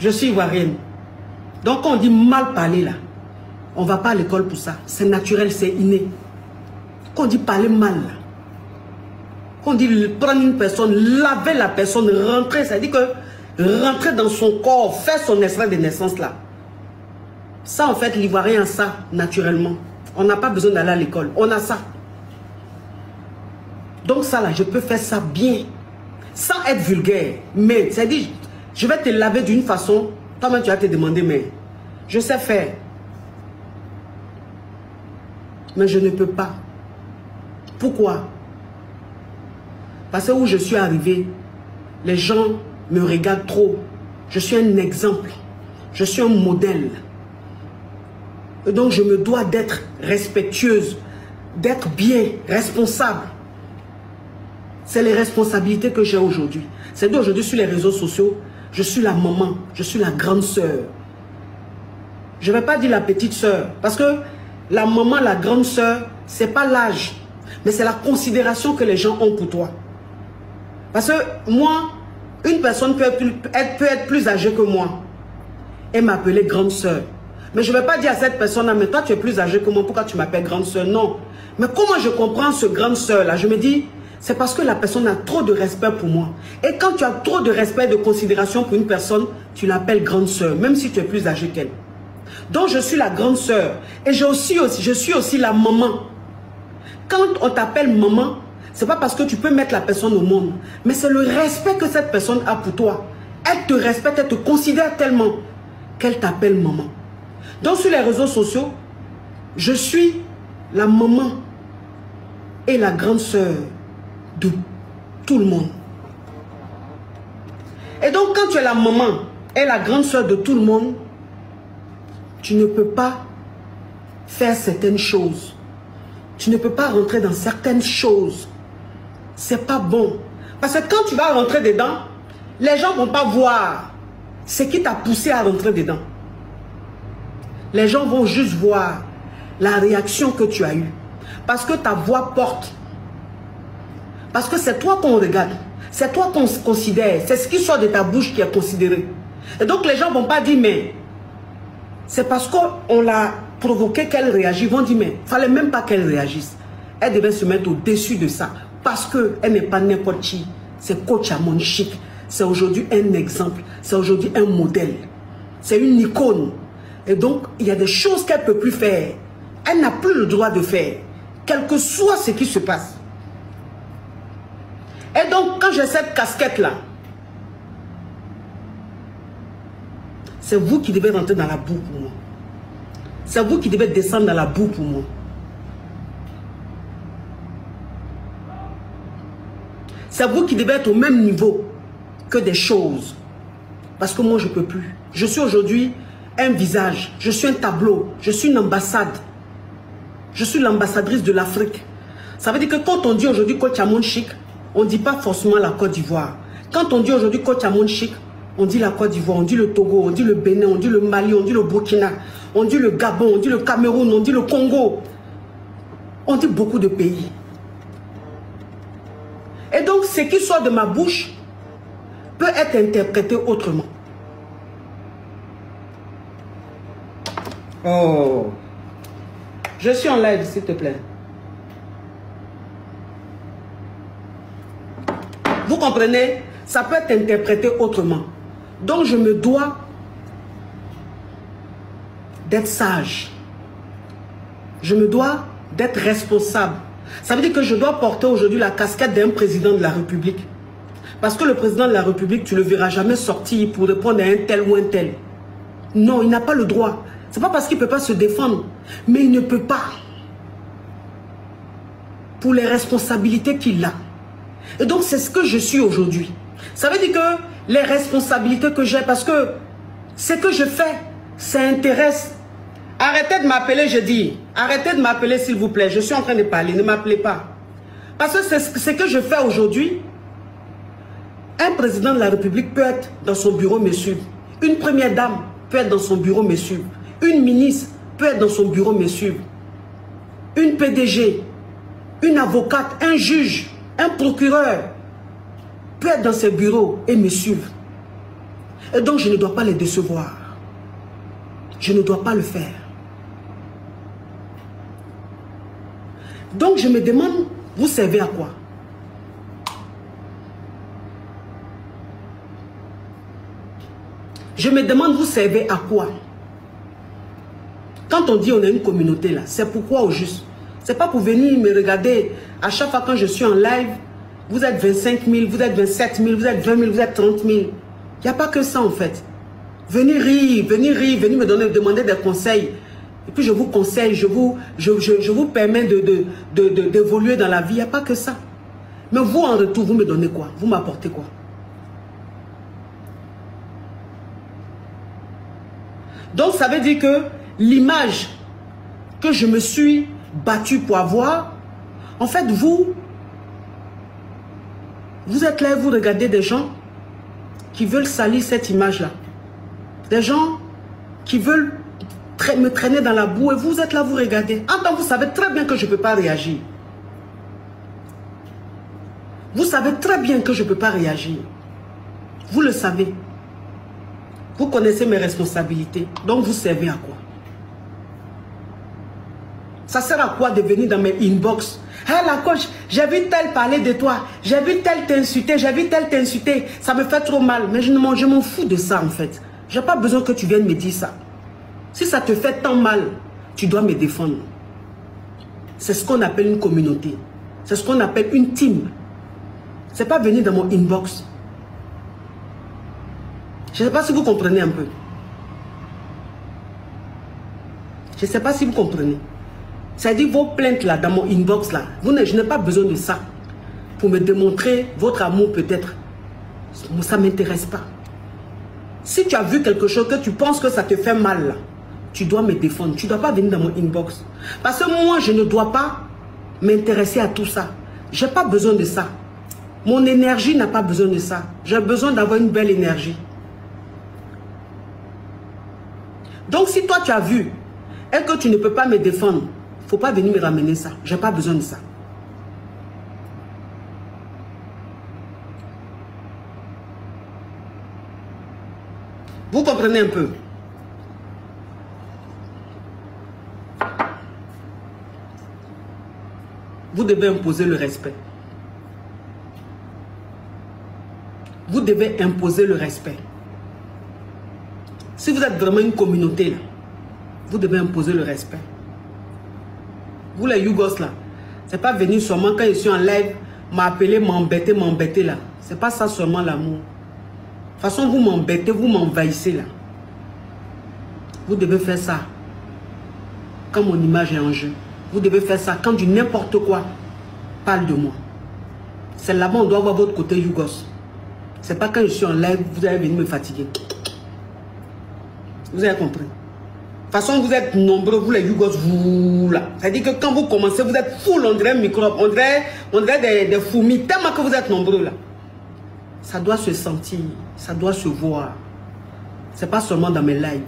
Je suis ivoirienne. Donc quand on dit mal parler là, on ne va pas à l'école pour ça. C'est naturel, c'est inné. Quand on dit parler mal là, quand on dit prendre une personne, laver la personne, rentrer, ça veut dire que rentrer dans son corps, faire son extrait de naissance là. Ça en fait l'ivoirien a ça naturellement. On n'a pas besoin d'aller à l'école, on a ça. Donc ça là, je peux faire ça bien, sans être vulgaire. Mais c'est-à-dire, je vais te laver d'une façon, toi-même tu vas te demander, mais je sais faire. Mais je ne peux pas. Pourquoi? Parce que où je suis arrivé, les gens me regardent trop. Je suis un exemple. Je suis un modèle. Et donc je me dois d'être respectueuse, d'être bien, responsable. C'est les responsabilités que j'ai aujourd'hui. C'est d'aujourd'hui sur les réseaux sociaux, je suis la maman, je suis la grande sœur. Je ne vais pas dire la petite sœur, parce que la maman, la grande sœur, ce n'est pas l'âge, mais c'est la considération que les gens ont pour toi. Parce que moi, une personne peut être plus âgée que moi et m'appeler grande sœur. Mais je ne vais pas dire à cette personne-là, mais toi tu es plus âgée que moi, pourquoi tu m'appelles grande sœur? Non. Mais comment je comprends ce grande sœur-là? Je me dis, c'est parce que la personne a trop de respect pour moi. Et quand tu as trop de respect et de considération pour une personne, tu l'appelles grande sœur, même si tu es plus âgée qu'elle. Donc je suis la grande sœur. Et je suis aussi la maman. Quand on t'appelle maman, ce n'est pas parce que tu peux mettre la personne au monde, mais c'est le respect que cette personne a pour toi. Elle te respecte, elle te considère tellement qu'elle t'appelle maman. Donc sur les réseaux sociaux, je suis la maman et la grande sœur de tout le monde. Et donc quand tu es la maman et la grande sœur de tout le monde, tu ne peux pas faire certaines choses. Tu ne peux pas rentrer dans certaines choses. C'est pas bon. Parce que quand tu vas rentrer dedans, les gens ne vont pas voir ce qui t'a poussé à rentrer dedans. Les gens vont juste voir la réaction que tu as eue. Parce que ta voix porte. Parce que c'est toi qu'on regarde. C'est toi qu'on considère. C'est ce qui sort de ta bouche qui est considéré. Et donc les gens ne vont pas dire, mais c'est parce qu'on l'a provoqué qu'elle réagit. Ils vont dire, mais il ne fallait même pas qu'elle réagisse. Elle devait se mettre au-dessus de ça. Parce qu'elle n'est pas n'importe qui. C'est Coach Amon Chic. C'est aujourd'hui un exemple. C'est aujourd'hui un modèle. C'est une icône. Et donc, il y a des choses qu'elle ne peut plus faire. Elle n'a plus le droit de faire. Quel que soit ce qui se passe. Et donc, quand j'ai cette casquette-là, c'est vous qui devez rentrer dans la boue pour moi. C'est vous qui devez descendre dans la boue pour moi. C'est vous qui devez être au même niveau que des choses. Parce que moi, je ne peux plus. Je suis aujourd'hui un visage. Je suis un tableau. Je suis une ambassade. Je suis l'ambassadrice de l'Afrique. Ça veut dire que quand on dit aujourd'hui Coach Amon Chic, on ne dit pas forcément la Côte d'Ivoire. Quand on dit aujourd'hui Coach Amon Chic, on dit la Côte d'Ivoire, on dit le Togo, on dit le Bénin, on dit le Mali, on dit le Burkina, on dit le Gabon, on dit le Cameroun, on dit le Congo. On dit beaucoup de pays. Et donc, ce qui sort de ma bouche peut être interprété autrement. Oh. Je suis en live, s'il te plaît. Vous comprenez? Ça peut être interprété autrement. Donc, je me dois d'être sage. Je me dois d'être responsable. Ça veut dire que je dois porter aujourd'hui la casquette d'un président de la République. Parce que le président de la République, tu ne le verras jamais sortir pour répondre à un tel ou un tel. Non, il n'a pas le droit. Ce n'est pas parce qu'il ne peut pas se défendre, mais il ne peut pas. Pour les responsabilités qu'il a. Et donc, c'est ce que je suis aujourd'hui. Ça veut dire que les responsabilités que j'ai, parce que ce que je fais, ça intéresse. Arrêtez de m'appeler, je dis. Arrêtez de m'appeler, s'il vous plaît. Je suis en train de parler, ne m'appelez pas. Parce que c'est ce que je fais aujourd'hui. Un président de la République peut être dans son bureau, me suivre. Une première dame peut être dans son bureau, me suivre. Une ministre peut être dans son bureau, me suivre. Une PDG, une avocate, un juge, un procureur peut être dans ses bureaux et me suivre. Et donc, je ne dois pas les décevoir. Je ne dois pas le faire. Donc, je me demande, vous servez à quoi? Je me demande, vous servez à quoi? Quand on dit on a une communauté là, c'est pourquoi au juste? C'est pas pour venir me regarder à chaque fois quand je suis en live, vous êtes 25 000, vous êtes 27 000, vous êtes 20 000, vous êtes 30 000. Il n'y a pas que ça en fait. Venez rire, venez me demander des conseils. Et puis je vous conseille, je vous permets d'évoluer dans la vie. Il n'y a pas que ça. Mais vous en retour, vous me donnez quoi? Vous m'apportez quoi? Donc ça veut dire que l'image que je me suis battu pour avoir, en fait vous êtes là et vous regardez des gens qui veulent salir cette image-là. Des gens qui veulent me traîner dans la boue et vous êtes là, vous regardez. En tant que vous savez très bien que je ne peux pas réagir. Vous savez très bien que je ne peux pas réagir. Vous le savez. Vous connaissez mes responsabilités. Donc vous servez à quoi? Ça sert à quoi de venir dans mes inbox? Ah la coach, j'ai vu tel parler de toi. J'ai vu tel t'insulter. J'ai vu tel t'insulter. Ça me fait trop mal. Mais je m'en fous de ça en fait. Je n'ai pas besoin que tu viennes me dire ça. Si ça te fait tant mal, tu dois me défendre. C'est ce qu'on appelle une communauté. C'est ce qu'on appelle une team. Ce n'est pas venir dans mon inbox. Je ne sais pas si vous comprenez un peu. Je ne sais pas si vous comprenez. C'est-à-dire vos plaintes là, dans mon inbox là, je n'ai pas besoin de ça pour me démontrer votre amour peut-être. Ça ne m'intéresse pas. Si tu as vu quelque chose que tu penses que ça te fait mal là, tu dois me défendre. Tu ne dois pas venir dans mon inbox. Parce que moi, je ne dois pas m'intéresser à tout ça. Je n'ai pas besoin de ça. Mon énergie n'a pas besoin de ça. J'ai besoin d'avoir une belle énergie. Donc, si toi, tu as vu et que tu ne peux pas me défendre, il ne faut pas venir me ramener ça. Je n'ai pas besoin de ça. Vous comprenez un peu? Vous devez imposer le respect. Vous devez imposer le respect. Si vous êtes vraiment une communauté, là, vous devez imposer le respect. Vous les Yougos là, c'est pas venir seulement quand je suis en live, m'appeler, m'embêter là. C'est pas ça seulement l'amour. De toute façon, vous m'embêtez, vous m'envahissez là. Vous devez faire ça quand mon image est en jeu. Vous devez faire ça quand du n'importe quoi parle de moi. C'est là-bas on doit avoir votre côté Yougos. C'est pas quand je suis en live, vous allez venir me fatiguer. Vous avez compris? De toute façon, vous êtes nombreux, vous les Yougos, vous là. C'est-à-dire que quand vous commencez, vous êtes full, on dirait un microbe, on dirait des fourmis, tellement que vous êtes nombreux là. Ça doit se sentir, ça doit se voir. C'est pas seulement dans mes lives.